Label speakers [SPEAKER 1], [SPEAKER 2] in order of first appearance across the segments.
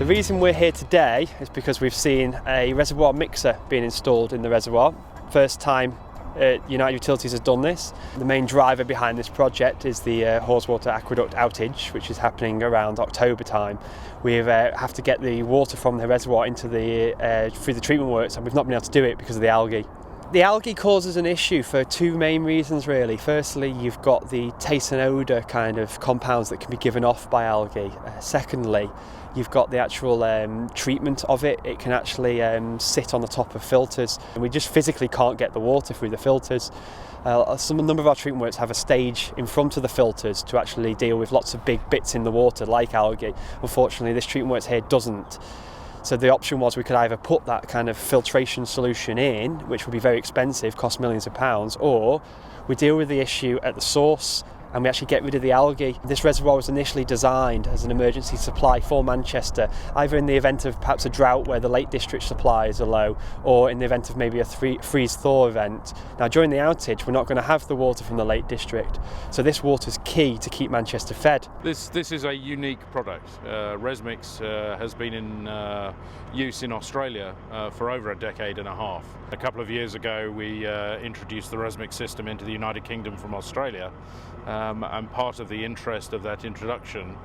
[SPEAKER 1] reason we're here today is because we've seen a reservoir mixer being installed in the reservoir. First time United Utilities has done this. The main driver behind this project is the Haweswater Aqueduct outage, which is happening around October time. We have to get the water from the reservoir into through the treatment works, and we've not been able to do it because of the algae. The algae causes an issue for two main reasons really. Firstly, you've got the taste and odour kind of compounds that can be given off by algae. Secondly, you've got the actual treatment of it. It can actually sit on the top of filters, and we just physically can't get the water through the filters. A number of our treatment works have a stage in front of the filters to actually deal with lots of big bits in the water like algae. Unfortunately, this treatment works here doesn't. So the option was we could either put that kind of filtration solution in, which would be very expensive, cost millions of pounds, or we deal with the issue at the source and we actually get rid of the algae. This reservoir was initially designed as an emergency supply for Manchester, either in the event of perhaps a drought where the Lake District supplies are low, or in the event of maybe a freeze-thaw event. Now during the outage we're not going to have the water from the Lake District, so this water is key to keep Manchester fed.
[SPEAKER 2] This is a unique product. ResMix has been in use in Australia for over a decade and a half. A couple of years ago we introduced the ResMix system into the United Kingdom from Australia. And part of the interest of that introduction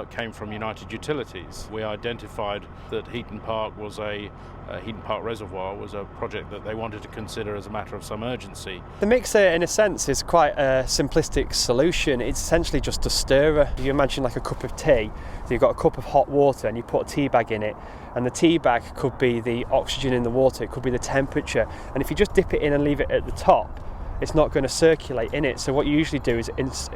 [SPEAKER 2] came from United Utilities. We identified that Heaton Park Reservoir was a project that they wanted to consider as a matter of some urgency.
[SPEAKER 1] The mixer, in a sense, is quite a simplistic solution. It's essentially just a stirrer. If you imagine like a cup of tea, so you've got a cup of hot water and you put a tea bag in it, and the tea bag could be the oxygen in the water, it could be the temperature, and if you just dip it in and leave it at the top, it's not going to circulate in it. So what you usually do is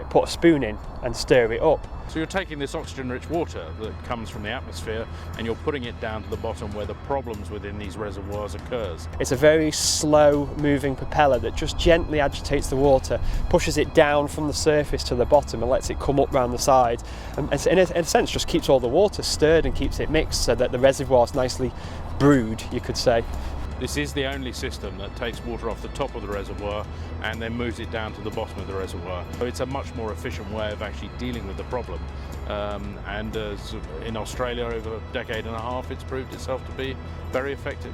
[SPEAKER 1] put a spoon in and stir it up.
[SPEAKER 2] So you're taking this oxygen-rich water that comes from the atmosphere and you're putting it down to the bottom where the problems within these reservoirs occurs.
[SPEAKER 1] It's a very slow moving propeller that just gently agitates the water, pushes it down from the surface to the bottom and lets it come up round the side, and in a sense just keeps all the water stirred and keeps it mixed so that the reservoir's nicely brewed, you could say.
[SPEAKER 2] This is the only system that takes water off the top of the reservoir and then moves it down to the bottom of the reservoir. So it's a much more efficient way of actually dealing with the problem. And in Australia over a decade and a half, it's proved itself to be very effective.